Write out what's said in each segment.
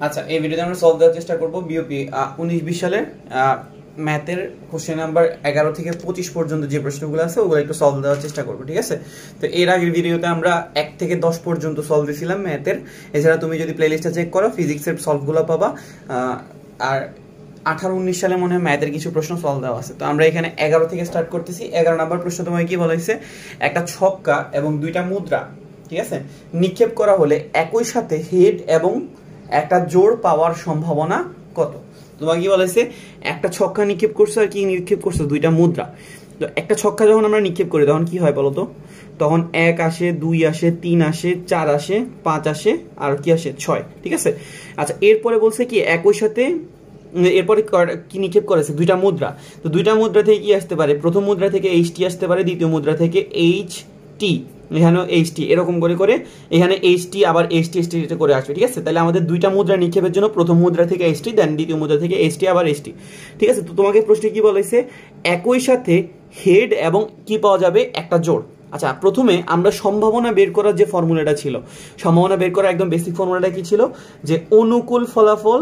আচ্ছা, এই ভিডিওতে আমরা সলভ দেওয়ার চেষ্টা করব বিওপি 19-20 সালের ম্যাথের কোশ্চেন নাম্বার 11 থেকে 25 পর্যন্ত যে প্রশ্নগুলো আছে ওগুলো একটু সলভ দেওয়ার চেষ্টা করব, ঠিক আছে? তো এর আগের ভিডিওতে আমরা 1 থেকে 10 পর্যন্ত সলভ দিয়েছিলাম ম্যাথের। এছাড়া তুমি যদি প্লেলিস্টটা চেক করো ফিজিক্সের সলভগুলো পাবা। আর 18-19 সালে মনে হয় ম্যাথের কিছু প্রশ্ন সলভ দেওয়া আছে। তো আমরা এখানে 11 থেকে স্টার্ট করতেছি। 11 নাম্বার প্রশ্ন তোমাকে কি বলা হয়েছে, একটা ছক্কা এবং দুইটা মুদ্রা, ঠিক আছে, নিক্ষেপ করা হলে একই সাথে হেড এবং একটা জোড় পাওয়ার সম্ভাবনা কত? তোমাকে কি বলেছে, একটা ছক্কা নিক্ষেপ করছো আর কি নিক্ষেপ করছো, দুইটা মুদ্রা। তো একটা ছক্কা যখন আমরা নিক্ষেপ করি তখন কি হয় বলতো, তখন 1 আসে, 2 আসে, 3 আসে, 4 আসে, 5 আসে, আর কি আসে 6, ঠিক আছে? আচ্ছা, এরপরে বলছে কি একই সাথে, এরপরে কি নিক্ষেপ করেছে, দুইটা মুদ্রা। তো দুইটা মুদ্রা থেকে কি আসতে পারে, প্রথম মুদ্রা থেকে HT আসতে পারে, দ্বিতীয় মুদ্রা থেকে HT, এখানেও HT, এরকম করে করে এখানে HT আবার HT করে আসবে, ঠিক আছে? তাহলে আমাদের দুইটা মুদ্রা নিক্ষেপের জন্য প্রথম মুদ্রা থেকে HT, দেন দ্বিতীয় মুদ্রা থেকে HT আবার HT, ঠিক আছে? তো তোমাকে প্রশ্নে কি বলেছে, একই সাথে হেড এবং কি পাওয়া যাবে, একটা জোড়। আচ্ছা, প্রথমে আমরা সম্ভাবনা বের করার যে ফর্মুলাটা ছিল, সম্ভাবনা বের করার একদম বেসিক ফর্মুলাটা কি ছিল, যে অনুকূল ফলাফল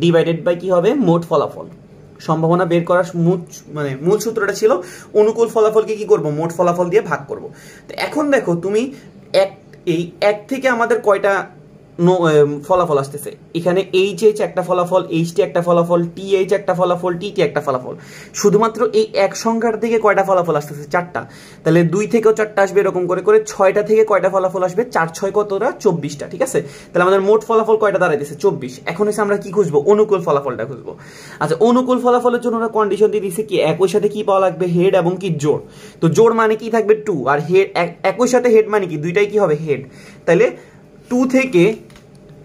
ডিভাইডেড বাই কি হবে, মোট ফলাফল। সম্ভাবনা বের করার মূল সূত্রটা ছিল অনুকূল ফলাফলকে কি করব, মোট ফলাফল দিয়ে ভাগ করব। তো এখন দেখো তুমি এই এক থেকে আমাদের কয়টা ফলাফল আসতেছে, এখানে HH একটা ফলাফল, HT একটা ফলাফল, TH একটা ফলাফল, TT একটা ফলাফল। শুধুমাত্র এই এক সংখ্যার থেকে কয়টা ফলাফল আসতেছে, 4টা। তাহলে 2 থেকেও 4টা আসবে, এরকম করে করে 6টা থেকে কয়টা ফলাফল আসবে, 4 6 কতটা, 24টা, ঠিক আছে? তাহলে আমাদের মোট ফলাফল কয়টা দাঁড়াইতেছে, 24। এখন এসে আমরা কি খুঁজবো, অনুকূল ফলাফলটা খুঁজবো। আচ্ছা, অনুকূল ফলাফলের জন্য ওরা কন্ডিশন দিয়ে দিচ্ছে কি, একই সাথে কি পাওয়া লাগবে, হেড এবং কি জোড়। তো জোড় মানে কি থাকবে 2, আর হেড একই সাথে হেড মানে কি, দুইটাই কি হবে, হেড। তাহলে 2 থেকে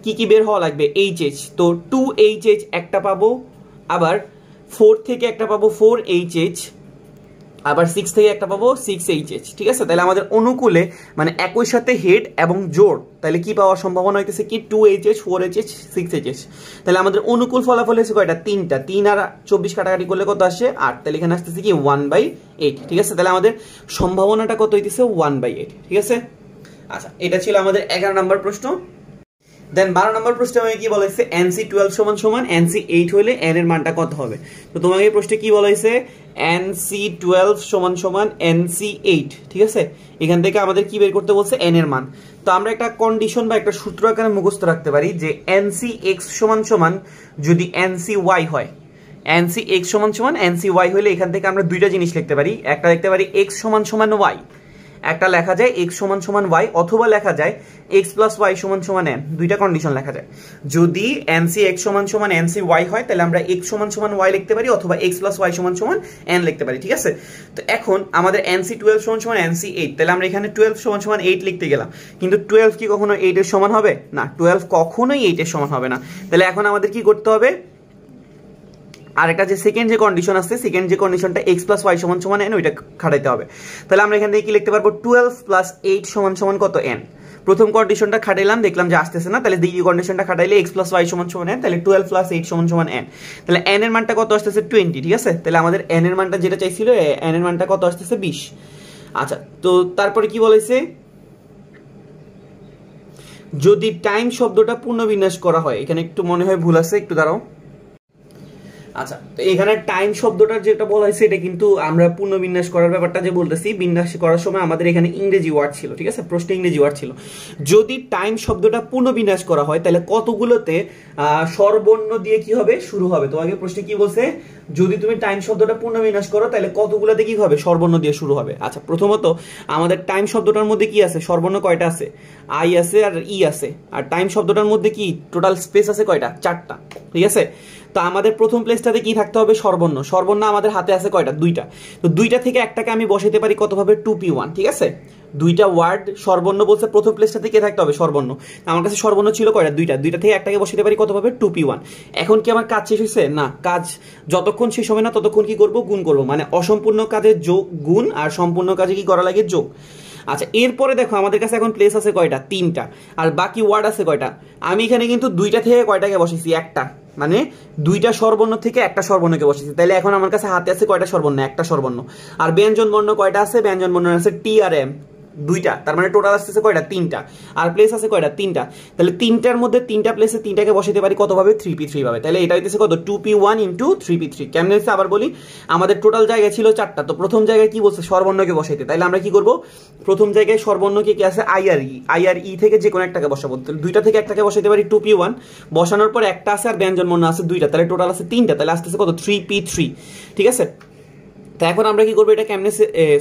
কি কি বের হওয়া লাগবে, HH। তো 2HH একটা পাবো, আবার 4 থেকে একটা পাবো 4HH, আবার 6 থেকে একটা পাবো 6HH, ঠিক আছে? তাহলে আমাদের অনুকূলে মানে একই সাথে হেড এবং জোড়, তাহলে কি পাওয়ার সম্ভাবনা হইতেছে কি, 2HH, 4HH, 6HH। তাহলে আমাদের অনুকূল ফলাফল হয়েছে কয়টা, 3টা। 3 আর 24 কাটাকাটি করলে কত আসে, 8। তাহলে এখানে আসতেছে কি 1/8, ঠিক আছে? তাহলে আমাদের সম্ভাবনাটা কত হইতেছে, 1/8, ঠিক আছে? আচ্ছা, এটা ছিল আমাদের 11 নম্বর প্রশ্ন। দেন 12 নম্বর প্রশ্নে আমাকে কি বলা হয়েছে, NC12 সমান NC8 হলে n এর মানটা কত হবে? তো তোমাকে এই প্রশ্নে কি বলা হয়েছে, NC12 সমান NC8, ঠিক আছে? এখান থেকে আমাদের কি বের করতে বলছে, n এর মান। তো আমরা একটা কন্ডিশন বা একটা সূত্র আকারে মুখস্থ রাখতে পারি যে NCX সমান যদি NCY হয়, NCX সমান NCY হলে এখান থেকে আমরা দুইটা জিনিস লিখতে পারি। একটা লিখতে পারি x সমান y, একটা লেখা যায় x সমান y, অথবা লেখা যায় x প্লাস y সমান n। দুইটা কন্ডিশন লেখা যায়। যদি NCX সমান NCY হয় তাহলে আমরা x সমান y লিখতে পারি, অথবা x প্লাস y সমান n লিখতে পারি, ঠিক আছে? তো এখন আমাদের NC12 সমান NC8, তাহলে আমরা এখানে 12 সমান 8 লিখতে গেলাম, কিন্তু 12 কি কখনো 8 এর সমান হবে না, 12 কখনোই 8 এর সমান হবে না। তাহলে এখন আমাদের কি করতে হবে, আর একটা যে সেকেন্ড যে কন্ডিশন আছে, সেকেন্ড যে কন্ডিশনটা x প্লাস y সমান n, ওইটা খাটাইতে হবে। তাহলে আমরা এখান থেকে কি লিখতে পারবো, 12 প্লাস 8 সমান কত, n। প্রথম কন্ডিশনটা খাটাইলাম, দেখলাম যে আসতেছে না, তাহলে দ্বিতীয় কন্ডিশনটা খাটাইলে x প্লাস y সমান n, তাহলে 12 প্লাস 8 সমান n। তাহলে n এর মানটা কত আসতেছে, 20, ঠিক আছে? তাহলে আমাদের n এর মানটা যেটা চাইছিল, n এর মানটা কত আসতেছে, 20। আচ্ছা, তো তারপরে কি বলেছে, যদি টাইম শব্দটা পূর্ণবিন্যাস করা হয়, এখানে একটু মনে হয় ভুল আছে, একটু দাঁড়াও। আচ্ছা, তো এখানে টাইম শব্দটার যেটা বলা হয়েছে, এটা কিন্তু আমরা পূর্ণবিন্যাস করার ব্যাপারটা যে বলতেছি, বিন্যাস করার সময় আমাদের এখানে ইংরেজি ওয়ার্ড ছিল, ঠিক আছে? প্রশ্নে ইংরেজি ওয়ার্ড ছিল। যদি টাইম শব্দটা পূর্ণবিন্যাস করা হয় তাহলে কতগুলোতে স্বরবর্ণ দিয়ে কি হবে, শুরু হবে। তোমাকে প্রশ্নে কি বলছে, যদি তুমি টাইম শব্দটা পূর্ণবিন্যাস করো তাহলে কতগুলোতে কি হবে, স্বরবর্ণ দিয়ে শুরু হবে। আচ্ছা, প্রথমত আমাদের টাইম শব্দটার মধ্যে কি আছে, স্বরবর্ণ কয়টা আছে, আই আছে আর ই আছে। আর টাইম শব্দটার মধ্যে কি টোটাল স্পেস আছে কয়টা, 4টা, ঠিক আছে? তো আমাদের প্রথম প্লেসটাতে কি থাকতে হবে, স্বরবর্ণ। স্বরবর্ণ আমাদের হাতে আছে কয়টা, 2টা। তো 2টা থেকে একটাকে আমি বসাইতে পারি কত ভাবে, 2p1, ঠিক আছে? 2টা ওয়ার্ড স্বরবর্ণ বলছে, প্রথম প্লেসটাতে কে থাকতে হবে, স্বরবর্ণ। আমার কাছে স্বরবর্ণ ছিল কয়টা, 2টা। 2টা থেকে একটাকে বসাইতে পারি কত ভাবে, 2p1। এখন কি আমার কাজ শেষ হয়েছে, না, কাজ যতক্ষণ শেষ হবে না ততক্ষণ কি করব, গুণ করব। মানে অসম্পূর্ণ কাজের যোগ গুণ, আর সম্পূর্ণ কাজে কি করা লাগে, যোগ। আচ্ছা, এরপরে দেখো আমাদের কাছে এখন প্লেস আছে কয়টা, 3টা, আর বাকি ওয়ার্ড আছে কয়টা। আমি এখানে কিন্তু 2টা থেকে কয়টাকে বসেছি, একটা, মানে 2টা স্বরবর্ণ থেকে একটা স্বরবর্ণকে বসেছি। তাহলে এখন আমার কাছে হাতে আছে কয়টা স্বরবর্ণ, একটা স্বরবর্ণ। আর ব্যঞ্জন বর্ণ কয়টা আছে, ব্যঞ্জন বর্ণ আছে টি আর এম, দুইটা, তার মানে টোটাল আসতেছে কয়টা? তিনটা। আর প্লেস আছে কয়টা? তিনটা। তাহলে তিনটার মধ্যে তিনটা প্লেসে তিনটাকে বসাইতে পারি কত ভাবে? 3p3 ভাবে। তাহলে এটা হইতেছে কত? 2p1 into 3p3। কেমন হচ্ছে আবার বলি, আমাদের টোটাল জায়গা ছিল 4টা, তো প্রথম জায়গায় কি বলছে? সর্বর্ণকে বসাইতে। তাহলে আমরা কি করব? প্রথম জায়গায় সর্বর্ণকে কি আছে? আই আর ই থেকে যে কোনো একটাকে বসাবো। দুইটা থেকে একটাকে বসাইতে পারি 2p1, বসানোর পর একটা আছে আর ব্যঞ্জন বর্ণ আছে দুইটা, তাহলে টোটাল আছে তিনটা, তাহলে আসতেছে কত? 3p3। ঠিক আছে, তো এখন আমরা কি করবো? এটা কেমনে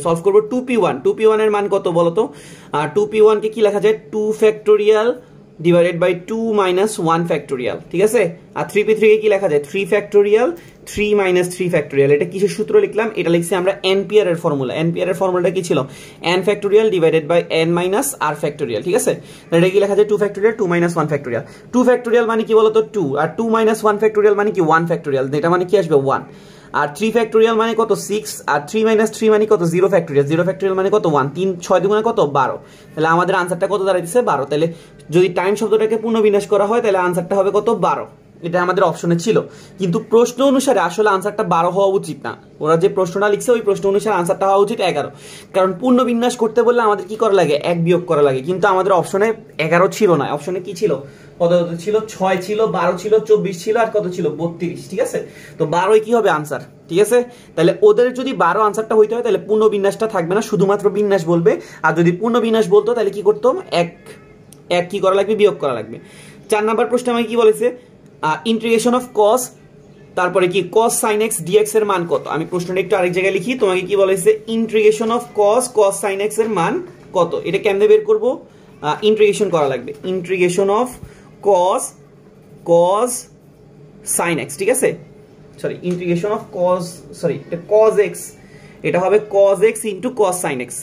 সলভ করবো? 2p1 এর মান কত বলো তো? 2p1 কে কি লেখা যায়? 2 factorial divided by 2 minus 1 factorial. ঠিক আছে, আর 3p3 কে কি লেখা যায়? 3 ফ্যাক্টোরিয়াল 3 মাইনাস 3 ফ্যাক্টোরিয়াল। এটা কিসের সূত্র লিখলাম? এটা লিখছি আমরা এনপিআর এর ফর্মুলা। এনপিআর এর ফর্মুলাটা কি ছিল? n factorial divided by n minus r factorial. ঠিক আছে, এটা কি লেখা যায়? 2 ফ্যাক্টোরিয়াল 2 মাইনাস 1 ফ্যাক্টোরিয়াল। 2 ফ্যাক্টোরিয়াল মানে কি বলতো? 2, আর 2 মাইনাস 1 ফ্যাক্টোরিয়াল মানে কি? 1 ফ্যাক্টোরিয়াল। এটা মানে কি আসবে? 1। আর 3 ফ্যাক্টোরিয়াল মানে কত? 6, আর 3 মাইনাস 3 মানে কত? 0 ফ্যাক্টোরিয়াল। 0 ফ্যাক্টোরিয়াল মানে কত? 1। 3 6 দুগুণে কত? 12। তাহলে আমাদের আনসারটা কত দাঁড়াইছে? 12। তাহলে যদি টাইম শব্দটাকে পুনর্বিন্যাস করা হয় তাহলে আনসারটা হবে কত? 12। এটা আমাদের অপশনে ছিল, কিন্তু প্রশ্ন অনুসারে আসলে আনসারটা 12 হওয়া উচিত না। ওরা যে প্রশ্নটা লিখছে ওই প্রশ্ন অনুসারে আনসারটা হওয়া উচিত 11, কারণ পূর্ণবিন্যাস করতে বললে আমাদের কি করা লাগে? 1 বিয়োগ করা লাগে, কিন্তু আমাদের অপশনে 11 ছিল না। অপশনে কি ছিল? কত ছিল? 6 ছিল, 12 ছিল, 24 ছিল, আর কত ছিল? 32। ঠিক আছে, তো 12 কি হবে আনসার? ঠিক আছে, তাহলে ওদের যদি 12 আনসারটা হইতে হয় তাহলে পূর্ণবিন্যাসটা থাকবে না, শুধুমাত্র বিন্যাস বলবে। আর যদি পূর্ণবিন্যাস বলতো তাহলে কি করতাম? এক কি করা লাগবে? বিয়োগ করা লাগবে। 4 নাম্বার প্রশ্নে আমাকে কি বলেছে? ইন্টিগ্রেশন অফ কস, তারপরে কি কস সাইন এক্স ডিএক্স এর মান কত? আমি প্রশ্নটা একটু আরেক জায়গায় লিখি। তোমাকে কি বলেছে? Integration of cos sine x এর মান কত? এটা কেমনে বের করব? ইন্টিগ্রেশন করা লাগবে। Integration of cos sine x. ঠিক আছে, সরি, ইন্টিগ্রেশন অফ এটা কস এক্স, এটা হবে cos x into cos sine x.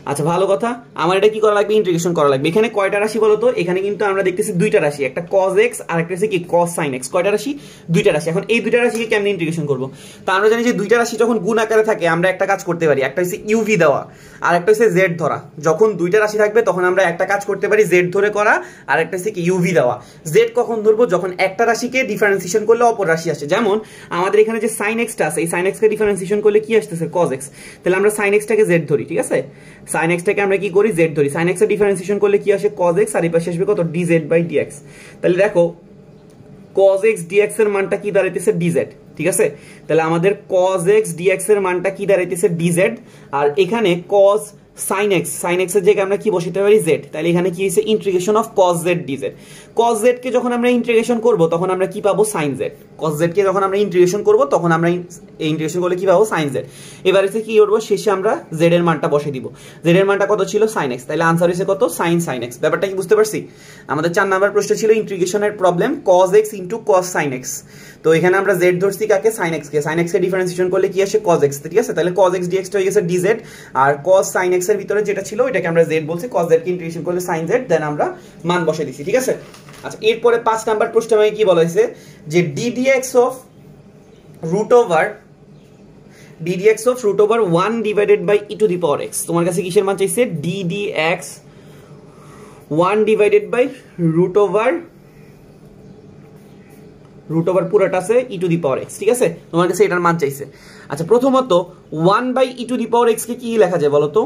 আচ্ছা, ভালো কথা, আমার এটা কি করা লাগবে? ইন্টিগ্রেশন করা লাগবে। এখানে কয়টা রাশি বলো তো? এখানে কিন্তু আমরা দেখতেছি দুইটা রাশি, একটা cos x আর একটা হচ্ছে কি cos sin x। কয়টা রাশি? দুইটা রাশি। এখন এই দুইটা রাশিকে কেমনে ইন্টিগ্রেশন করব? তা আমরা জানি যে দুইটা রাশি যখন গুণ আকারে থাকে আমরা একটা কাজ করতে পারি, একটা হচ্ছে uv দেওয়া আর একটা হচ্ছে z ধরা। যখন দুইটা রাশি থাকবে তখন আমরা একটা কাজ করতে পারি z ধরে করা, আর একটা হচ্ছে কি uv দেওয়া। z কখন ধরবো? যখন একটা রাশিকে ডিফারেন্সিয়েশন করলে অপর রাশি আসে। যেমন আমাদের এখানে যে sin x টা আছে, এই sin x কে ডিফারেন্সিয়েশন করলে কি আসতেছে? cos x। তাহলে আমরা sin x টাকে z ধরি। ঠিক আছে, sin x টাকে আমরা কি করি? z ধরি। sin x এর ডিফারেন্সিয়েশন করলে কি আসে? cos x, আর এই পাশে আসবে কত? dz by dx। তাহলে দেখো cos x dx এর মানটা কি দাঁড়াইতেছে? dz। ঠিক আছে, তাহলে আমাদের cos x dx এর মানটা কি দাঁড়াইতেছে? dz। আর এখানে cos sin x এর জায়গায় আমরা কি বসাতে পারি? z। তাহলে এখানে কি হইছে? Integration of cos z dz। cos z কে যখন আমরা ইন্টিগ্রেশন করব তখন আমরা কি পাবো? sin z। cos z কে যখন আমরা ইন্টিগ্রেশন করব তখন আমরা ইন্টিগ্রেশন করলে কি পাবো? sin z। এবারে কি করব? শেষে আমরা z এর মানটা বসাই দিব। z এর মানটা কত ছিল? sin x। তাহলে আনসার হইছে কত? sin x। ব্যাপারটা কি বুঝতে পারছি? আমাদের 4 নাম্বার প্রশ্ন ছিল ইন্টিগ্রেশনের problem, cos x into cos sin x। তো এখানে আমরা z ধরছি কাকে? sin x কে। sin x এর ডিফারেন্সিয়েশন করলে কি আসে? cos x। ঠিক আছে, তাহলে cos x dx হয়ে গেছে dz, আর cos sin x এর ভিতরে যেটা ছিল এটাকে আমরা z বলছি, cos z কে ইন্টিগ্রেশন করলে sin z, দেন আমরা মান বসাই দিছি। ঠিক আছে, আচ্ছা, এরপরে 5 নাম্বার প্রশ্নে আমাকে কি বলা হয়েছে? যে ddx of root over 1 divided by e to the power x। তোমার কাছে কিসের মান চাইছে? ddx 1 divided by root over পুরোটা আছে e to the power x। ঠিক আছে, তোমার কাছে এটার মান চাইছে। আচ্ছা, প্রথমত 1 by e to the power x কে কি লেখা যায় বলো তো?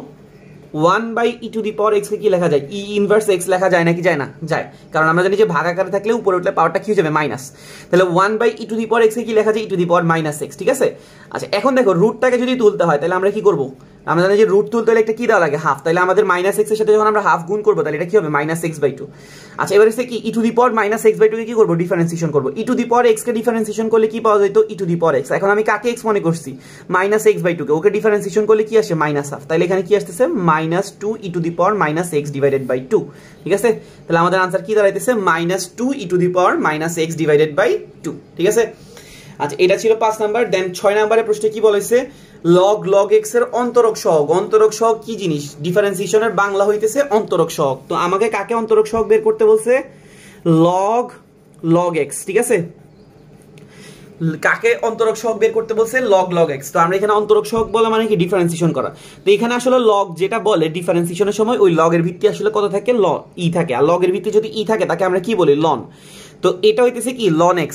1 by e to the power x কে কি লেখা যায়? e ইনভার্স x লেখা যায় নাকি যায় না? যায়, কারণ আমরা জানি যে ভাগ আকারে থাকলে উপরে উঠলে পাওয়ারটা কি হয়ে যাবে? মাইনাস। তাহলে 1 by e to the power x কে কি লেখা যায়? e to the power minus x। ঠিক আছে, আচ্ছা, এখন দেখো রুটটাকে যদি তুলতে হয় তাহলে আমরা কি করব? আমরা জানি যে রুট তুলতে হলে একটা কি দেওয়া লাগে? হাফ। তাহলে আমাদের মাইনাস x এর সাথে যখন আমরা হাফ গুণ করব তাহলে এটা কি হবে? Minus x/2। আচ্ছা, এবারে হচ্ছে কি e to the power minus x/2 কে কি করব? ডিফারেন্সিয়েশন করব। e to the power x K differentiation করলে কি পাওয়া যেত? e to the power x। এখন আমি কাকে x মনে করছি? মাইনাস x/2 কে। ওকে ডিফারেন্সিয়েশন করলে কি আসে? Minus half. তাহলে এখানে কি আসতেছে? -2 e to the power minus x divided by 2। ঠিক আছে, তাহলে আমাদের आंसर কি দাঁড়াইতেছে? -2 e to the power minus x divided by 2। ঠিক আছে, আচ্ছা, এটা ছিল 5 নাম্বার। দেন 6 নম্বরের প্রশ্নে কি বলেছে? log x এর অন্তরক সহগ কি জিনিস? ডিফারেন্সিয়েশনের বাংলা হইতেছে অন্তরক সহগ। তো আমাকে কাকে অন্তরক সহগ বের করতে বলছে? log x। ঠিক আছে, কাকে অন্তরক সহগ বের করতে বলছে? log x। তো আমরা এখানে অন্তরক সহগ বলা মানে কি? ডিফারেন্সিয়েশন করা। তো এখানে আসলে log যেটা বলে ডিফারেন্সিয়েশনের সময় ওই log এর ভিত্তি আসলে কত থাকে? e থাকে। আর log এর ভিত্তি যদি e থাকে তাকে আমরা কি বলি? ln। তো এটা হইতেছে কি? ln x।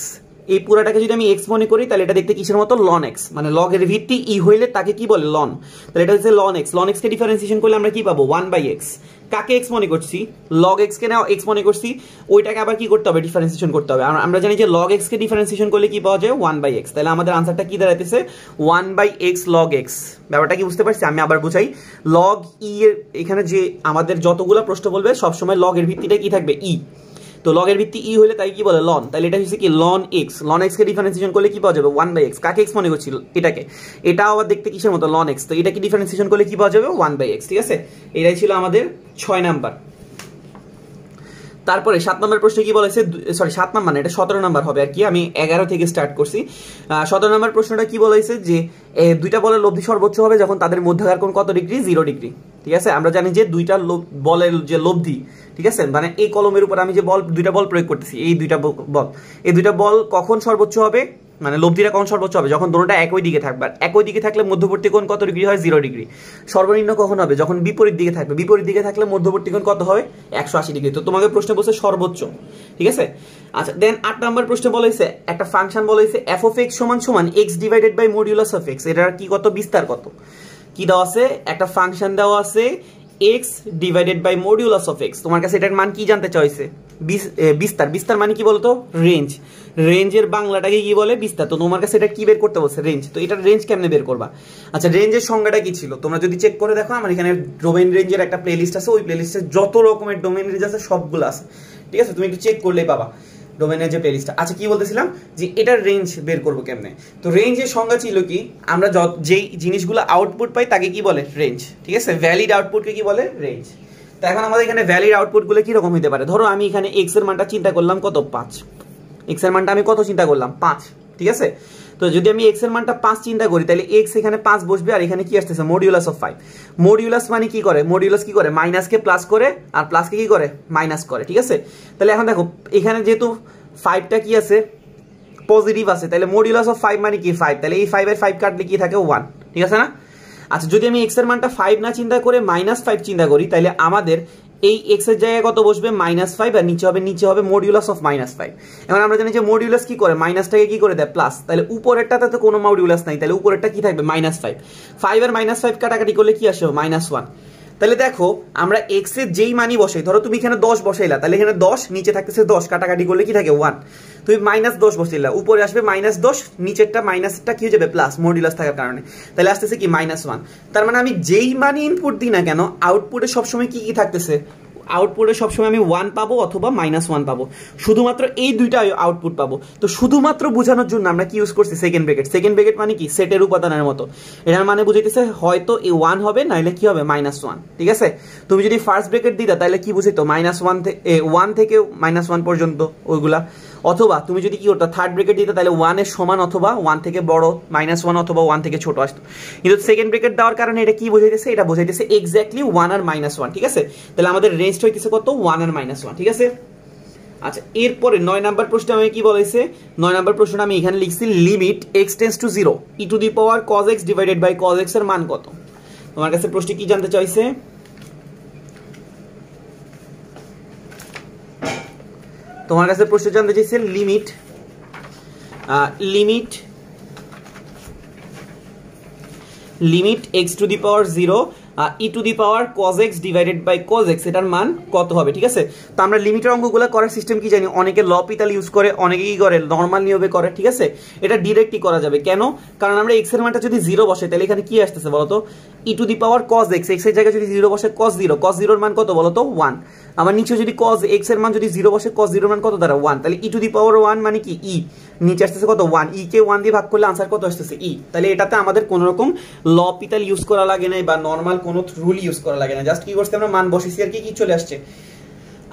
এই পুরাটাকে যদি আমি এক্স মনে করি তাহলে এটা দেখতে কিসের মতো লন এক্স, মানে লগের ভিত্তি ই হইলে তাকে কি বলে লন, তাহলে এটা হচ্ছে লন এক্স। লন এক্স কে ডিফারেন্সিয়েশন করলে আমরা কি পাবো 1/x। কাকে এক্স মনে করছি, লগ এক্স কে নাও এক্স মনে করছি, ওইটাকে আবার কি করতে হবে ডিফারেন্সিয়েশন করতে হবে। আমরা জানি যে লগ এক্স কে ডিফারেন্সিয়েশন করলে কি পাওয়া যায় 1/x, তাহলে আমাদের আনসারটা কি দাঁড়াইতেছে 1/x log x। ব্যাপারটা কি বুঝতে পারছি, আমি আবার বুঝাই। লগ ই এর এখানে যে আমাদের যতগুলো প্রশ্ন বলবে সবসময় লগের ভিত্তিটা কি থাকবে ই, তো লগের ভিত্তি ই হলে তাই কি বলে লন, তাহলে এটা হচ্ছে কি লন এক্স। লন এক্স কে ডিফারেন্সিয়েশন করলে কি পাওয়া যাবে 1/x। কাকে এক্স মনে করছিল এটাকে, এটাও আবার দেখতে কিসের মতো লন এক্স, তো এটাকে ডিফারেন্সিয়েশন করলে কি পাওয়া যাবে 1/x। ঠিক আছে, এটাই ছিল আমাদের 6 নাম্বার। তারপরে 7 নম্বর প্রশ্ন কি বলেছে, সরি 7 নাম্বার না, এটা 17 নাম্বার হবে আর কি, আমি 11 থেকে স্টার্ট করছি। 17 নম্বর প্রশ্নটা কি বলেছে যে দুইটা বলের লব্ধি সর্বোচ্চ হবে যখন তাদের মধ্যকার কোণ কত ডিগ্রি, 0 ডিগ্রি। ঠিক আছে, আমরা জানি যে দুইটা বলের যে লব্ধি, ঠিক আছে, মানে এই কলমের উপর আমি যে দুইটা বল প্রয়োগ করতেছি, এই দুইটা বল কখন সর্বোচ্চ হবে, মানে লব্ধিটা কখন সর্বোচ্চ হবে, যখন দুটোটা একই দিকে থাকবে। আর একই দিকে থাকলে মধ্যবর্তী কোণ কত ডিগ্রি হয়, 0 ডিগ্রি। সর্বনিম্ন কখন হবে, যখন বিপরীত দিকে থাকবে। বিপরীত দিকে থাকলে মধ্যবর্তী কোণ কত হয় 180 ডিগ্রি। তো তোমাকে প্রশ্ন বলছে সর্বোচ্চ। ঠিক আছে, আচ্ছা দেন 8 নম্বর প্রশ্ন বলেছে একটা ফাংশন বলেছে f of x সমান x divided by modulus of x। এটার কি কত, বিস্তার কত, কি দেওয়া আছে, একটা ফাংশন দেওয়া আছে x divided by modulus of x। তোমার কাছে এটার মান কি জানতে চাইছে, বিস্তার। বিস্তার মানে কি বলতো, রেঞ্জ। রেঞ্জের বাংলাটাকে কি বলে, বিস্তার। তো তোমার কাছে এটা কি বের করতে বলছে, রেঞ্জ। তো এটার রেঞ্জ কেমনে বের করবা। আচ্ছা রেঞ্জের সংজ্ঞাটা কি ছিল, তোমরা যদি চেক করে দেখো আমার এখানে ডোমেইন রেঞ্জের একটা প্লেলিস্ট আছে, ওই প্লেলিস্টে যত রকমের ডোমেইন রেঞ্জ আছে সবগুলো আছে। ঠিক আছে, তুমি একটু চেক করলেই পাবা ডোমেইনের যে প্লেলিস্টটা। আচ্ছা কি বলতেছিলাম, যে এটার রেঞ্জ বের করবো কেমনে। তো রেঞ্জের সংজ্ঞা ছিল কি, আমরা যেই জিনিসগুলো আউটপুট পাই তাকে কি বলে, রেঞ্জ। ঠিক আছে, ভ্যালিড আউটপুটকে কি বলে, রেঞ্জ। তো এখন আমাদের এখানে ভ্যালিড আউটপুট গুলো কি রকম হতে পারে, ধরো আমি এখানে এক্স এর মানটা চিন্তা করলাম কত, 5। এক্স এর মানটা আমি কত চিন্তা করলাম, 5। ঠিক আছে, তো যদি আমি এক্স এর মানটা 5 চিন্তা করি তাহলে এক্স এখানে 5 বসবে, আর এখানে কি আসতেছে মডিউলাস অফ 5। মডিউলাস মানে কি করে, মডিউলাস কি করে, মাইনাসকে প্লাস করে আর প্লাসকে কি করে, মাইনাস করে। ঠিক আছে, তাহলে এখন দেখো এখানে যেহেতু 5টা কি আছে, পজিটিভ আছে, তাহলে মডিউলাস অফ 5 মানে কি 5, তাহলে এই 5 এর 5 কাটলে কি থাকে 1। ঠিক আছে না। আচ্ছা যদি আমি এক্স এর মানটা 5 না চিন্তা করে -5 চিন্তা করি তাহলে আমাদের এই এক্স এর জায়গায় কত বসবে, -5, আর নিচে হবে মডিউলাস অফ -5। এখন আমরা জানি যে মডিউলাস কি করে, মাইনাসটাকে কি করে দেয়, প্লাস। তাহলে উপরেরটাতে তো কোনো মডিউলাস নাই, তাহলে উপরেরটা কি থাকবে, -5। 5 আর -5 কাটাকাটি করলে কি আসবে, -1। তাহলে দেখো আমরা এক্স এর যেই মানই বসাই, ধরো তুমি এখানে 10 বসাইলা, তাহলে এখানে 10, নিচে থাকতেছে 10, কাটাকাটি করলে কি থাকে 1। তুমি -10 বসাইলা, উপরে আসবে -10, নিচেরটা মাইনাসটা কি হয়ে যাবে প্লাস, মডিউলাস থাকার কারণে, তাহলে আসতেছে কি -1। তার মানে আমি যেই মানই ইনপুট দিই না কেন, আউটপুটে সবসময় কি কি থাকতেছে, আউটপুটে সবসময় আমি 1 পাবো অথবা -1 পাবো, শুধুমাত্র এই দুইটা আউটপুট পাবো। তো শুধুমাত্র বোঝানোর জন্য আমরা কি ইউজ করছি, সেকেন্ড ব্র্যাকেট। সেকেন্ড ব্র্যাকেট মানে কি, সেটের উপাদানের মতো। এটার মানে বুঝাইতেছে হয়তো এই 1 হবে, নাইলে কি হবে -1। ঠিক আছে, তুমি যদি ফার্স্ট ব্র্যাকেট দিতা তাহলে কি বুঝাইতো, -1 থেকে -1 পর্যন্ত ওইগুলা, অথবা তুমি যদি কি করতো থার্ড ব্র্যাকেট দিতে তাহলে 1 এর সমান অথবা 1 থেকে বড়, -1 অথবা 1 থেকে ছোট আসতো। কিন্তু সেকেন্ড ব্র্যাকেট দেওয়ার কারণে এটা কি বোঝাইতেছে, এটা বোঝাইতেছে এক্স্যাক্টলি 1 আর -1। ঠিক আছে, তাহলে আমাদের রেঞ্জটা হইতেছে কত, 1 আর -1। ঠিক আছে, আচ্ছা এরপরে 9 নাম্বার প্রশ্ন আমি কি বলেছে, 9 নাম্বার প্রশ্নটা আমি এখানে লিখছি limit x tends to 0 e to the power cos x divided by cos x এর মান কত। তোমার কাছে প্রশ্ন কি জানতে চাইছে, তোমার কাছে প্রশ্ন জানতে চাইছে limit x to the power 0 e to the power cos x divided by cos x এটার মান কত হবে। ঠিক আছে, তো আমরা লিমিটের অঙ্কগুলো করার সিস্টেম কি জানি, অনেকে লপিতাল ইউজ করে, অনেকে কি করে নরমাল নিয়মে করে। ঠিক আছে, এটা ডিরেক্টলি করা যাবে, কেন, কারণ আমরা x এর মানটা যদি 0 বসাই তাহলে এখানে কি আসতেছে বলতো, e to the power cos x, x এর জায়গায় যদি 0 বসে cos 0 এর মান কত বলতো 1। আবার নিচে যদি cos x এর মান যদি 0 বসে cos 0 এর মান কত দ্বারা 1, তাহলে e টু দি পাওয়ার 1 মানে কি e, নিচে আসতেছে কত 1, e কে 1 দিয়ে ভাগ করলে आंसर কত আসতেছে e। তাহলে এটাতে আমাদের কোনো রকম লপিতাল ইউজ করা লাগে না বা নরমাল কোনো রুল ইউজ করা লাগে না, জাস্ট কি করতে আমরা মান বসেছি আর কি চলে আসছে,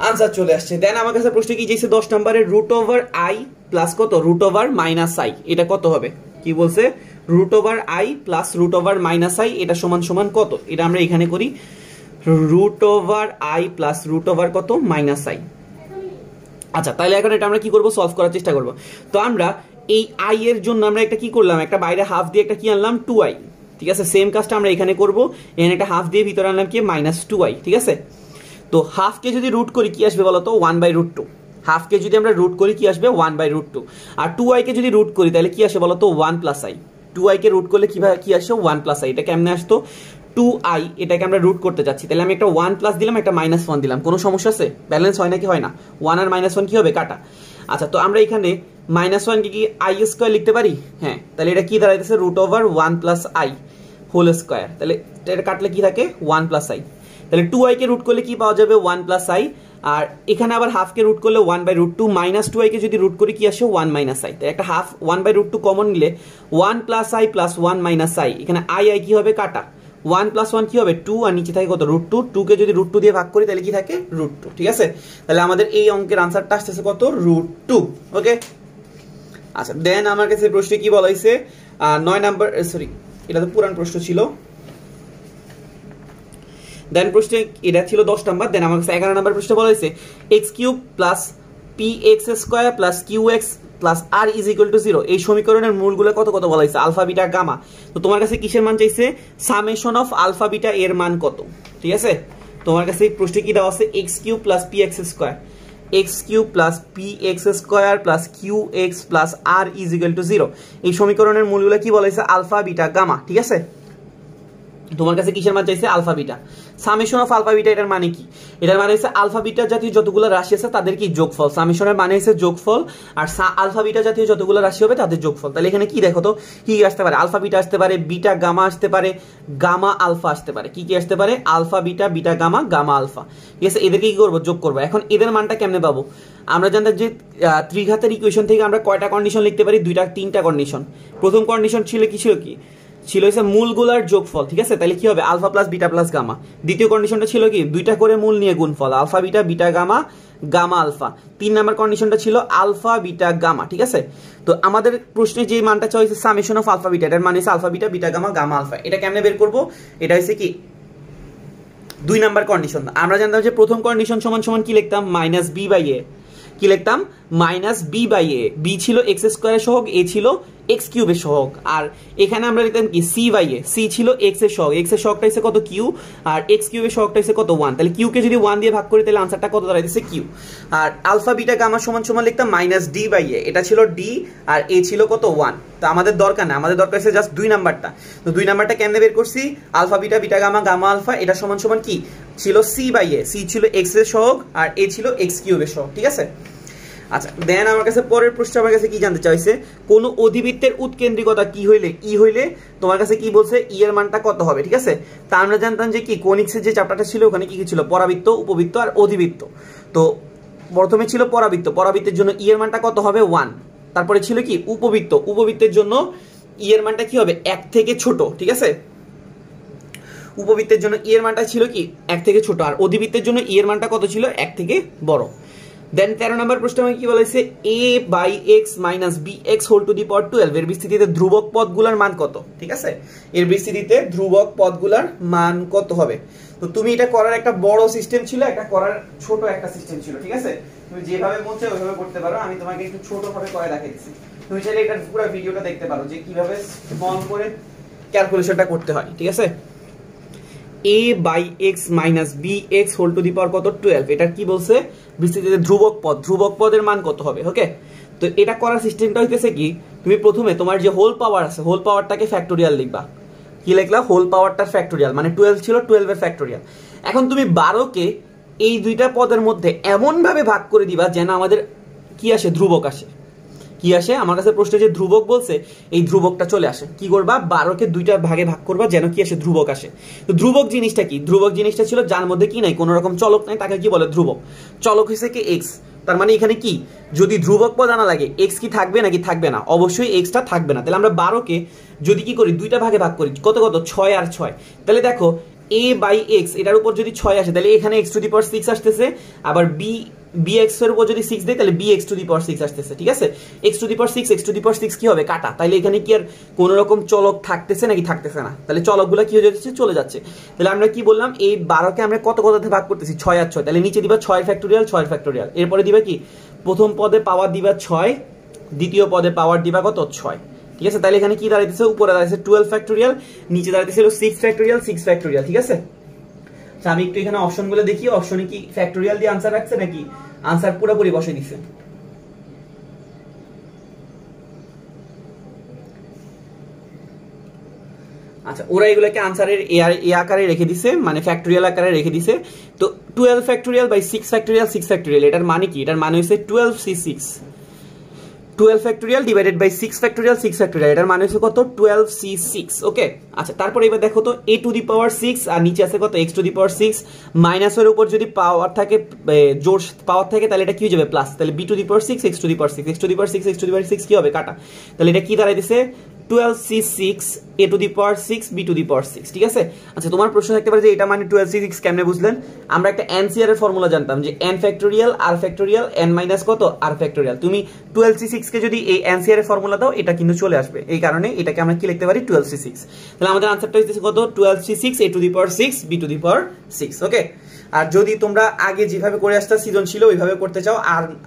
आंसर চলে আসছে। দেন আমার কাছে প্রশ্ন কি চাইছে 10 নম্বরে √i প্লাস কত √i, এটা কত হবে, কি বলছে √i প্লাস √i, এটা সমান সমান কত, এটা আমরা এখানে করি √i প্লাস কত -i। আচ্ছা তাহলে এখন এটা আমরা কি করব, সলভ করার চেষ্টা করব। তো আমরা এই i এর জন্য আমরা একটা কি করলাম, একটা বাইরে হাফ দিয়ে একটা কি আনলাম 2i। ঠিক আছে, সেম কাজটা আমরা এখানে করব, এখানে একটা হাফ দিয়ে ভিতরে আনলাম কি -2i। ঠিক আছে, তো হাফ কে যদি রুট করি কি আসবে বলো তো 1/√2। হাফকে যদি আমরা রুট করি কি আসবে 1/√2, আর 2i কে যদি রুট করি তাহলে কি আসে বলো তো 1 + i। 2i কে রুট করলে কিভাবে কি আসে 1 + i। এটা কেমনে আসতো 2i, এটাকে আমরা রুট করতে যাচ্ছি, তাহলে আমি একটা 1 প্লাস দিলাম, একটা -1 দিলাম, কোনো সমস্যা আছে? ব্যালেন্স হয় নাকি হয় না? 1 আর -1 কি হবে কাটা। আচ্ছা তো আমরা এখানে -1 কে কি i² লিখতে পারি? হ্যাঁ, তাহলে এটা কি দাঁড়াইতেছে √1 + i হোল স্কয়ার। তাহলে এটা কাটলে কি থাকে 1 + i। তাহলে 2i কে রুট করলে কি পাওয়া যাবে 1 + i, আর এখানে আবার হাফ কে রুট করলে 1/√2, -2i কে যদি রুট করি কি আসে 1 - i। তাই একটা হাফ 1/√2 কমন নিলে 1 + i + 1 - i, এখানে i কি হবে কাটা, 1 + 1 কি হবে 2, আর নিচে থাকে কত √2। 2 কে যদি √2 দিয়ে ভাগ করি তাহলে কি থাকে √2। ঠিক আছে, তাহলে আমাদের এই অঙ্কের আনসারটা আসতেছে কত √2। ওকে, আচ্ছা দেন আমার কাছে প্রশ্নে কি বলা হয়েছে 9 নাম্বার, সরি এটা তো পুরান প্রশ্ন ছিল। দেন প্রশ্নে এটা ছিল 10 নাম্বার। দেন আমার কাছে 11 নাম্বার প্রশ্ন বলা হয়েছে x³ + px² + qx + r = 0 এই সমীকরণের মূলগুলো কত কত বলা হয়েছে আলফা বিটা গামা। তো তোমার কাছে কিসের মান চাইছে সামেশন অফ আলফা বিটা এর মান কত। ঠিক আছে, তোমার কাছে এই প্রশ্নে কি দেওয়া আছে x³ + px², x³ + px² + qx + r = 0 এই সমীকরণের মূলগুলো কি বলা হয়েছে আলফা বিটা গামা। ঠিক আছে, তোমার কাছে কিসের মান চাইছে alpha beta. Summation of alpha beta এটার মানে কি, এটার মানে হচ্ছে আলফা বিটা জাতীয় যতগুলো রাশি আছে তাদের কি যোগফল। সামেশনের মানে হচ্ছে যোগফল, আর আলফা বিটা জাতীয় যতগুলো রাশি হবে তাদের যোগফল। তাহলে এখানে কি দেখো তো কি আসতে পারে আলফা বিটা আসতে পারে, বিটা গামা আসতে পারে, গামা আলফা আসতে পারে। কি কি আসতে পারে alpha beta, beta gamma, gamma alpha. ঠিক আছে, এদেরকে কি করবো যোগ করবো। এখন এদের মানটা কেমনে পাবো, আমরা জানতাম যে ত্রিঘাতের ইকুয়েশন থেকে আমরা কয়টা কন্ডিশন লিখতে পারি 3টা কন্ডিশন। প্রথম কন্ডিশন ছিল কি ছিল হচ্ছে মূলগুলার যোগফল। ঠিক আছে, তাহলে কি হবে alpha plus beta plus gamma. দ্বিতীয় কন্ডিশনটা ছিল কি 2টা করে মূল নিয়ে গুণফল alpha beta, beta gamma, gamma alpha. 3 number কন্ডিশনটা ছিল আলফা বিটা গামা। ঠিক আছে, তো আমাদের প্রশ্নে যে মানটা চাইছে সামেশন অফ আলফা বিটা, এটার মানে হচ্ছে alpha beta, beta gamma, gamma alpha. এটা কেমনে বের করব, এটা হচ্ছে কি 2 নাম্বার কন্ডিশন। আমরা জানতাম যে প্রথম কন্ডিশন সমান সমান কি লিখতাম -b/a, কি লিখতাম -b/a। b ছিল x² এর সহগ, a ছিল x³ এর সহগ, আর এখানে আমরা লিখতাম কি c/a, c ছিল x এর সহগ, x এর সহগটা হচ্ছে কত q, আর x³ এর সহগটা হচ্ছে কত 1। তাহলে q কে যদি 1 দিয়ে ভাগ করি তাহলে আনসারটা কত দাঁড়াইতেছে q। আর আলফা বিটা গামা সমান সমান লিখতাম -d/a, এটা ছিল d আর a ছিল কত 1। তো আমাদের দরকার না, আমাদের দরকার হচ্ছে জাস্ট 2 নাম্বারটা। তো 2 নাম্বারটা কেমনে বের করছি alpha beta, beta gamma, gamma alpha, এটা সমান সমান কি ছিল c/a, c ছিল x এর সহগ আর a ছিল x³ এর সহগ। ঠিক আছে, আচ্ছা দেন আমার কাছে পরের প্রশ্ন আমার কাছে কি জানতে চাইছে কোন অধিবৃত্তের উৎকেন্দ্রিকতা কি হইলে হইলে তোমার কাছে কি বলছে এর মানটা কত হবে। ঠিক আছে, তা আমরা জানতাম যে কি কোনিক্সের যে চ্যাপ্টারটা ছিল ওখানে কি কি ছিল পরাবৃত্ত, উপবৃত্ত আর অধিবৃত্ত। তো প্রথমে ছিল পরাবৃত্ত, পরাবৃত্তের জন্য এর মানটা কত হবে 1। তারপরে ছিল কি উপবৃত্ত, উপবৃত্তের জন্য এর মানটা কি হবে 1 থেকে ছোট। ঠিক আছে, উপবৃত্তের জন্য এর মানটা ছিল কি 1 থেকে ছোট, আর অধিবৃত্তের জন্য এর মানটা কত ছিল 1 থেকে বড়। দেন 13 নম্বর প্রশ্ন আমাকে কি বলেছে a/x - bx whole to the power 12 এর বিস্তৃতিতে ধ্রুবক পদগুলোর মান কত। ঠিক আছে, এর বিস্তৃতিতে ধ্রুবক পদগুলোর মান কত হবে। তো তুমি এটা করার একটা বড় সিস্টেম ছিল, একটা করার ছোট একটা সিস্টেম ছিল। ঠিক আছে, তুমি যেভাবে মন চায় ওইভাবে করতে পারো, আমি তোমাকে একটু ছোট ভাবে করে দেখাচ্ছি। তুমি চাইলে এটা পুরো ভিডিওটা দেখতে পারো যে কিভাবে স্মল করে ক্যালকুলেশনটা করতে হয়। ঠিক আছে, a/x - bx whole to the power কত 12, এটা কি বলছে বিস্তৃতিতে ধ্রুবক পদ, ধ্রুবক পদের মান কত হবে। ওকে, তো এটা করার সিস্টেমটা হইতেছে কি তুমি প্রথমে তোমার যে হোল পাওয়ার আছে হোল পাওয়ারটাকে ফ্যাক্টোরিয়াল লিখবা। কি লিখলা হোল পাওয়ারটার ফ্যাক্টোরিয়াল, মানে 12 ছিল 12 এর ফ্যাক্টোরিয়াল। এখন তুমি 12 কে এই দুইটা পদের মধ্যে এমন ভাবে ভাগ করে দিবা যেন আমাদের কি আসে ধ্রুবক আসে। কি আসে আমার কাছে প্রশ্নে যে ধ্রুবক বলছে এই ধ্রুবকটা চলে আসে। কি করবা 12 কে 2টা ভাগে ভাগ করবা যেন কি আসে ধ্রুবক আসে। তো ধ্রুবক জিনিসটা কি, ধ্রুবক জিনিসটা ছিল যার মধ্যে কি নাই কোনো রকম চলক নাই, তাকে কি বলে ধ্রুবক। চলক হইছে কি x, তার মানে এখানে কি যদি ধ্রুবক পদ আনা লাগে x কি থাকবে নাকি থাকবে না, অবশ্যই x টা থাকবে না। তাহলে আমরা 12 কে যদি কি করি 2টা ভাগে ভাগ করি কত কত 6 আর 6, তাহলে দেখো a/x এটার উপর যদি 6 আসে তাহলে এখানে x⁶ আসতেছে, আবার bx এর উপর যদি 6 দেই তাহলে bx⁶ আসতেছে। ঠিক আছে, x⁶ কি হবে কাটা, তাহলে এখানে কি আর কোন রকম চলক থাকতেছে নাকি থাকতেছে না, তাহলে চলকগুলো কি হয়ে যাচ্ছে চলে যাচ্ছে। তাহলে আমরা কি বললাম এই 12 কে আমরা কত কততে ভাগ করতেছি 6 আর 6, তাহলে নিচে দিবা 6 ফ্যাক্টোরিয়াল 6 ফ্যাক্টোরিয়াল, এরপরে দিবা কি প্রথম পদে পাওয়ার দিবা 6, দ্বিতীয় পদে পাওয়ার দিবা কত 6। ঠিক আছে, তাহলে এখানে কি দাঁড়াইতেছে উপরে দাঁড়াইছে 12 ফ্যাক্টোরিয়াল, নিচে দাঁড়াইতেছিল 6 ফ্যাক্টোরিয়াল 6 ফ্যাক্টোরিয়াল। ঠিক আছে, আমি একটু এখানে অপশনগুলো দেখি, অপশনে কি ফ্যাক্টোরিয়াল দিয়ে আনসার রাখছে নাকি আনসার পুরোপুরি বসে দিছে। আচ্ছা, ওরা এগুলোকে আনসারের এ আকারে রেখে দিছে, মানে ফ্যাক্টোরিয়াল আকারে রেখে দিছে। তো 12 ফ্যাক্টোরিয়াল বাই 6 ফ্যাক্টোরিয়াল 6 ফ্যাক্টোরিয়াল, এটার মানে কি? এটার মানে হচ্ছে 12c6, 12 factorial divided by 6 factorial 6 factorial, এটার মানে হচ্ছে কত? 12c6। ওকে, আচ্ছা, তারপরে এবার দেখো তো a টু দি পাওয়ার 6 আর নিচে আছে কত? x টু দি পাওয়ার 6, মাইনাসের উপর যদি পাওয়ার থাকে, জোর পাওয়ার থাকে, তাহলে এটা কি হয়ে যাবে? প্লাস। তাহলে b to the power 6 x to the power 6, x to the power 6 x to the power 6 কি হবে? কাটা। তাহলে এটা কি দাঁড়াইতেছে? 12c6 a to the power 6 b to the power 6, ঠিক আছে? আচ্ছা, তোমার প্রশ্ন থাকতে পারে যে এটা মানে 12c6 কেমনে বুঝলেন? আমরা একটা NCR এর ফর্মুলা জানতাম যে n factorial r factorial n minus কত? r factorial. তুমি 12c6 কে যদি এই NCR এর ফর্মুলা দাও, এটা কিন্তু চলে আসবে। এই কারণে এটাকে আমরা কি লিখতে পারি? 12c6। তাহলে আমাদের আনসারটা হচ্ছে কত? 12c6 a to the power 6 b to the power 6। Okay, আর যদি তোমরা আগে যেভাবে করে আসতা সৃজনশীল ওইভাবে করতে চাও,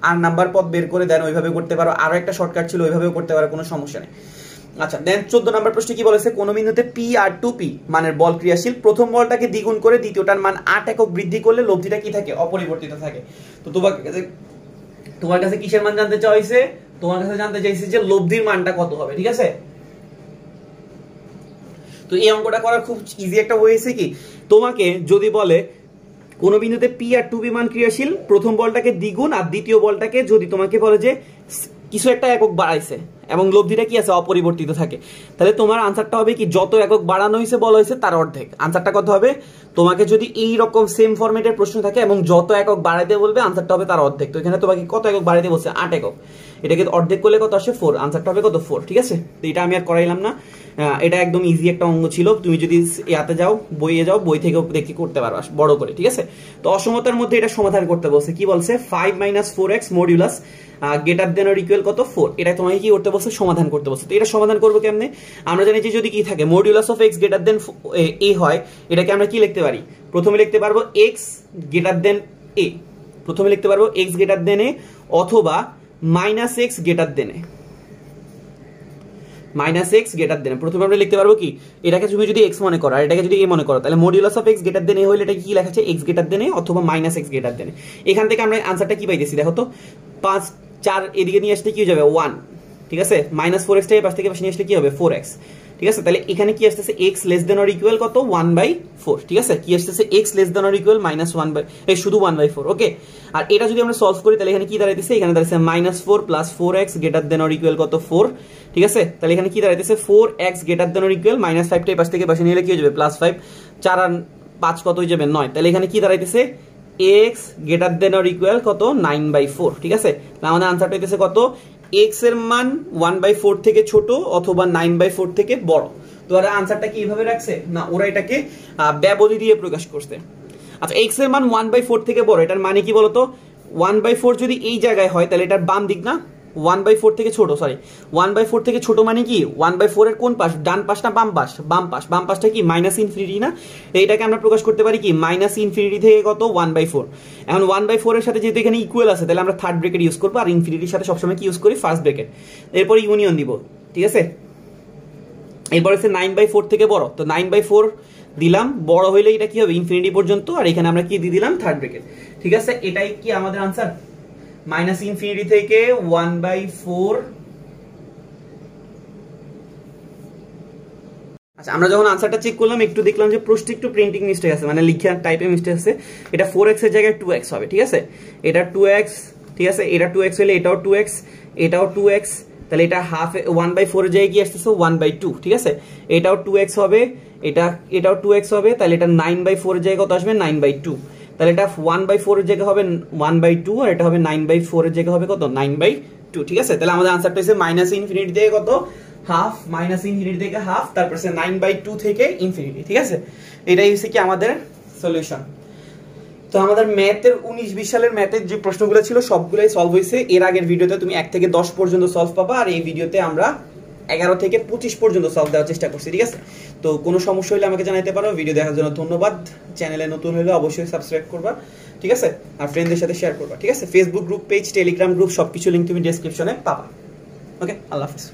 আর নাম্বার পদ বের করে দেন ওইভাবে করতে পারো, আরো একটা শর্টকাট ছিল ওইভাবেও করতে পারো, কোনো সমস্যা নেই। আচ্ছা, দেন 14 নম্বর প্রশ্নে কি বলেছে? কোন বিন্দুতে p আর 2p মানের বল ক্রিয়াশীল, প্রথম বলটাকে দ্বিগুণ করে দ্বিতীয়টার মান 8 একক বৃদ্ধি করলে লব্ধিটা কি থাকে? অপরিবর্তিত থাকে। তো তোমার কাছে কিসের মান জানতে চাইছে? তোমার কাছে জানতে চাইছে যে লব্ধির মানটা কত হবে, ঠিক আছে? তো এই অঙ্কটা করার খুব ইজি একটা ওয়ে হয়েছে কি, তোমাকে যদি বলে কোন বিন্দুতে p আর 2p মান ক্রিয়াশীল, প্রথম বলটাকে দ্বিগুণ আর দ্বিতীয় বলটাকে যদি তোমাকে বলে যে কিছু একটা একক বাড়াইছে এবং লব্ধিটা কি আছে? অপরিবর্তিত থাকে, তাহলে তোমার আনসারটা হবে কি? যত একক বাড়ানো হয়েছে বলা হয়েছে তার অর্ধেক। আনসারটা কত হবে? তোমাকে যদি এই রকম সেম ফরম্যাটের প্রশ্ন থাকে এবং যত একক বাড়াইতে বলবে, আনসারটা হবে তার অর্ধেক। তো এখানে তোমাকে কত একক বাড়াইতে বলছে? 8 একক। এটাকে অর্ধেক করলে কত আসে? 4। আনসারটা হবে কত? 4, ঠিক আছে? তো এটা আমি আর করাইলাম না, এটা একদম ইজি একটা অঙ্ক ছিল। তুমি যদি ইয়াতে যাও, বইয়ে যাও, বই থেকে দেখে করতে পারো বড় করে, ঠিক আছে? তো অসমতার মধ্যে এটা সমাধান করতে বলছে। কি বলছে? 5 - 4x modulus greater than or equal কত? 4। এটা তোমাকে কি করতে বলছে? সমাধান করতে বলছে। তো এটা সমাধান করবো কেমনে? আমরা জানি যে যদি কি থাকে modulus of x greater than a হয়, এটাকে আমরা কি লিখতে পারি? প্রথমে লিখতে পারবো x গ্রেটার দেন a, প্রথমে লিখতে পারবো x গ্রেটার দেন a, অথবা -x greater than a, -x greater than. প্রথমে আমরা লিখতে পারবো কি? এটাকে তুমি যদি x মনে করো আর এটাকে যদি a মনে করো, তাহলে modulus of x greater than a হইলে এটা কি লেখা আছে? x গ্রেটার দেন a অথবা -x গ্রেটার দেন a। এখান থেকে আমরা আনসারটা কি পাইতেছি? দেখো তো, 5 4 এদিকে নিয়ে আসলে কি হয়ে যাবে? 1, ঠিক আছে? -4x টা এই পাশ থেকে পাশে নিয়ে আসলে কি হবে? 4x, ঠিক আছে? তাহলে এখানে কি আসতেছে? x less than or equal কত? 1/4, ঠিক আছে? কি আসতেছে? x less than or equal শুধু 1/4। ওকে, আর এটা যদি আমরা সলভ করি তাহলে এখানে কি দাঁড়াইতেছে? এখানে দাঁড়াইছে -4 + 4x greater than or equal কত? 4, ঠিক আছে? তাহলে এখানে কি দাঁড়াইতেছে? 4x greater than or equal -5 টা এই পাশ থেকে পাশে নিলে কি হয়ে যাবে? +5, 4 আর 5 কত হয়ে যাবে? 9। তাহলে এখানে কি দাঁড়াইতেছে? x greater than or equal কত? 9/4, ঠিক আছে? তাহলে আমাদের আনসারটা হইতেছে কত? x এর মান 1/4 থেকে ছোট অথবা 9/4 থেকে বড়। তো ওরা আনসারটা কি এইভাবে রাখছে? না, ওরা এটাকে ব্যবধি দিয়ে প্রকাশ করছে। আচ্ছা, x এর মান 1/4 থেকে বড়, এটার মানে কি বলতো? 1/4 যদি এই জায়গায় হয় তাহলে এটার বাম দিক না? 1/4 থেকে ছোট, সরি 1/4 থেকে ছোট মানে কি? 1/4 এর কোন পাশ? ডান পাশ না বাম পাশ? বাম পাশ। বাম পাশটা কি? -ইনফিনিটি না? এইটাকে আমরা প্রকাশ করতে পারি কি? -ইনফিনিটি থেকে কত? 1/4। এখন 1/4 এর সাথে যেহেতু এখানে ইকুয়াল আছে, তাহলে আমরা থার্ড ব্র্যাকেট ইউজ করবো, আর ইনফিনিটির সাথে সবসময় কি ইউজ করি? First bracket. এরপর ইউনিয়ন দিব, ঠিক আছে? এরপর হচ্ছে 9/4 থেকে বড়, তো 9/4 দিলাম, বড় হইলে এটা কি হবে? ইনফিনিটি পর্যন্ত, আর এখানে আমরা কি দিয়ে দিলাম? থার্ড ব্র্যাকেট, ঠিক আছে? এটাই কি আমাদের আনসার? -ইনফিনিটি থেকে 1/4। আচ্ছা, আমরা যখন আনসারটা চেক করলাম একটু দেখলাম যে প্রশ্নে একটু প্রিন্টিং মিস্টেক আছে, মানে লিখার টাইপে মিস্টেক আছে। এটা 4x এর জায়গায় 2x হবে, ঠিক আছে? এটা 2x, ঠিক আছে? এটা 2x হলে এটাও 2x, এটাও 2x, তাহলে এটা হাফ 1/4 এর জায়গায় কি আসতেছে? 1/2, ঠিক আছে? এটাও 2x হবে, এটাও 2x হবে, তাহলে এটা 9/4 এর জায়গায় কত আসবে? 9/2। তাহলে এটা 1/4 এর জায়গায় হবে 1/2, আর এটা হবে 9/4 এর জায়গায় হবে কত? 9/2, ঠিক আছে? তাহলে আমাদের আনসারটা হচ্ছে -ইনফিনিটি থেকে কত? হাফ, -ইনফিনিটি থেকে হাফ, তারপর 9/2 থেকে ইনফিনিটি, ঠিক আছে? এটাই হচ্ছে কি আমাদের সলিউশন। তো আমাদের ম্যাথের 19-20 সালের ম্যাথের যে প্রশ্নগুলো ছিল সবগুলাই সলভ হয়েছে। এর আগের ভিডিওতে তুমি 1 থেকে 10 পর্যন্ত সলভ পাবা, আর এই ভিডিওতে আমরা 11 থেকে 25 পর্যন্ত সলভ দেওয়ার চেষ্টা করছি, ঠিক আছে? তো কোনো সমস্যা হলে আমাকে জানাতে পারো। ভিডিও দেখার জন্য ধন্যবাদ। চ্যানেলে নতুন হলে অবশ্যই সাবস্ক্রাইব করবা, ঠিক আছে? আর ফ্রেন্ডদের সাথে শেয়ার করবা, ঠিক আছে? Facebook group, page, Telegram group সবকিছু লিংক তুমি ডেসক্রিপশনে পাবা। ওকে, আল্লাহ হাফেজ।